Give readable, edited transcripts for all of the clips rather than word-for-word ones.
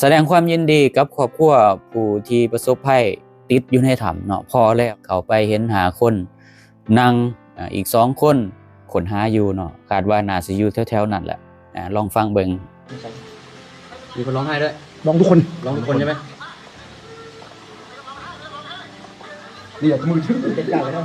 แสดงความยินดีกับครอบครัวผู้ที่ประสบภัยติดอยู่ในถ้ำเนาะพอแล้วเขาไปเห็นหาคนนั่งอีก2คนคนหาอยู่เนาะคาดว่าน่าสิอยู่แถวๆนั่นแหละลองฟังเบิ่งมีคนร้องไห้ด้วยร้องทุกคนใช่ไหมนี่แหละมือถือเป็นใหญ่แล้ว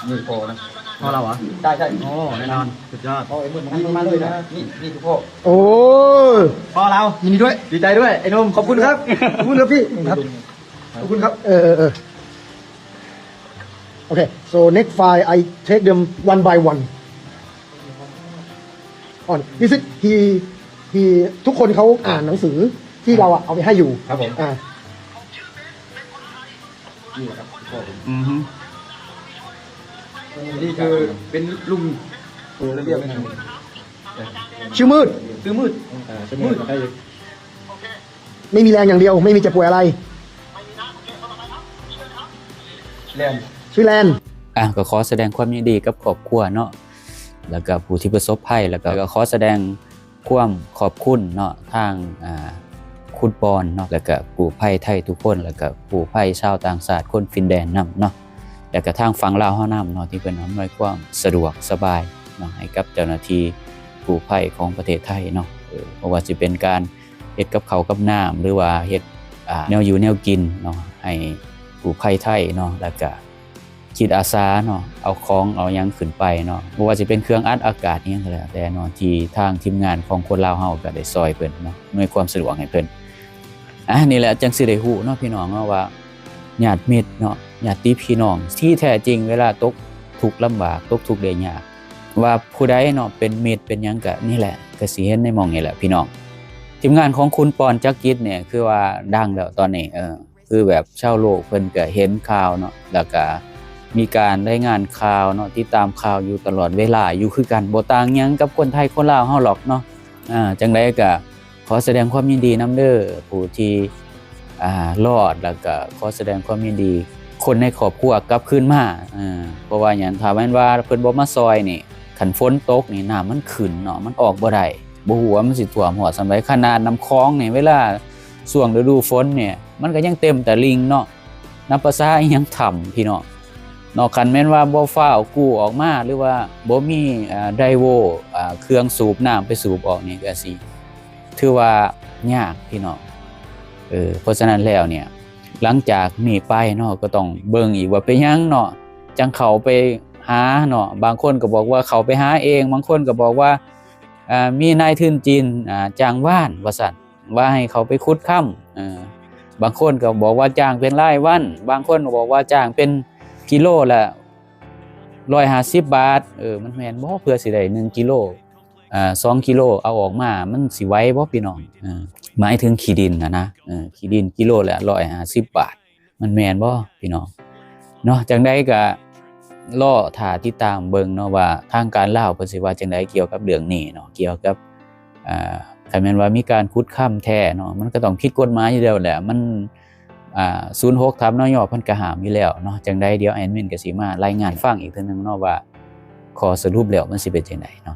นี่พอนะพ่อเราเหรอใช่โอ้แน่นอนสุดยอดพ่อไอ้มือมันมาเลยนะนี่คือพ่อโอ้พ่อเรายินดีด้วยดีใจด้วยไอ้นุ่มขอบคุณครับขอบคุณครับพี่ครับขอบคุณครับOkay, so next file I take them one by one. On this is he ทุกคนเขาอ่านหนังสือที่เราเอาไปให้อยู่ครับผมนี่ครับพ่อผมนี่คือเป็นลุงเรียกชื่อมืดไม่มีแรงอย่างเดียวไม่มีเจ็บป่วยอะไรแรงชื่อแลนก็ขอแสดงความยินดีกับครอบครัวเนาะแล้วก็ผู้ที่ประสบภัยแล้วก็ขอแสดงความขอบคุณเนาะทางคุณปอนเนาะแล้วก็ผู้ภัยไทยทุกคนแล้วก็ผู้ภัยชาวต่างชาติคนฟินแลนด์นำเนาะแล้วก็ทางฝั่งลาวเฮานำเนาะที่เป็นอำนวยความสะดวกสบายเนาะให้กับเจ้าหน้าที่ผู้ภัยของประเทศไทยเนาะเพราะว่าจะเป็นการเฮ็ดกับข้าวกับน้ำหรือว่าเฮ็ดแนวอยู่แนวกินเนาะให้ผู้ภัยไทยเนาะแล้วก็จิตอาสาเนาะเอาของเอายังขึ้นไปเนาะบ่ว่าจะเป็นเครื่องอัดอากาศนี่ก็แล้วแต่เนาะที่ทางทีมงานของคนลาวเฮาก็ได้ซอยเพิ่นเนาะอำนวยความสะดวกให้เพิ่นนี่แหละจังสิได้ฮู้เนาะพี่น้องเนาะว่าญาติมิตรเนาะญาติพี่น้องที่แท้จริงเวลาตกทุกข์ลำบากตกทุกข์ได้ยากว่าผู้ใดเนาะเป็นมิตรเป็นหยังก็นี่แหละก็สิเห็นในหม่องนี่แหละพี่น้องทีมงานของคุณปอนจักริดเนี่ยคือว่าดังแล้วตอนนี้คือแบบชาวโลกเพิ่นก็เห็นข่าวเนาะแล้วก็มีการรายงานข่าวเนาะติดตามข่าวอยู่ตลอดเวลาอยู่คือกันบ่ต่างหยังกับคนไทยคนลาวเฮาหรอกเนาะจังได๋ก็ขอแสดงความยินดีนำเด้อผู้ที่รอดแล้วก็ขอแสดงความยินดีคนในครอบครัวกลับคืนมาเพราะว่าหยังถ้าแม่นว่าเพิ่นบ่มาซอยนี่คันฝนตกนี่น้ำมันขึ้นเนาะมันออกบ่ได้บ่ฮู้ว่ามันสิท่วมฮอดส่ำใดขนาดน้ำคลองนี่เวลาช่วงฤดูฝนเนี่ยมันก็ยังเต็มตลิ่งเนาะนับภาษาอีหยังถ้ำพี่น้องนอกคันแม่นว่าบ่ฟ้าวกู้ออกมาหรือว่าบ่มีไดโวเครื่องสูบน้ำไปสูบออกนี่ก็สิถือว่ายากพี่น้องเพราะฉะนั้นแล้วเนี่ยหลังจากนี้ไปเนาะก็ต้องเบิ่งอีกว่าเป็นหยังเนาะจังเขาไปหาเนาะบางคนก็บอกว่าเขาไปหาเองบางคนก็บอกว่ามีนายทุนจีนจ้างว่านว่าซั่นว่าให้เขาไปขุดค่ำบางคนก็บอกว่าจ้างเป็นรายวันบางคนก็บอกว่าจ้างเป็นกิโลละ150 บาทมันแม่นบ่เพื่อสิได้1กิโล2กิโลเอาออกมามันสิไหวบ่พี่น้องหมายถึงขี้ดินนะขี้ดินกิโลละ150 บาทมันแม่นบ่พี่น้องเนาะจังได๋ก็รอท่าติดตามเบิ่งเนาะว่าทางการลาวเพิ่นสิว่าจังได๋เกี่ยวกับเรื่องนี้เนาะเกี่ยวกับถ้าแม่นว่ามีการขุดค่ำแท้เนาะมันก็ต้องผิดกฎหมายอยู่แล้วแหละมัน06 ทับนย.เพิ่นก็ห้ามอยู่แล้วเนาะจังได๋เดี๋ยวแอดมินก็สิมารายงานฟังอีกเทื่อนึงเนาะว่าข้อสรุปแล้วมันสิเป็นจังได๋เนาะ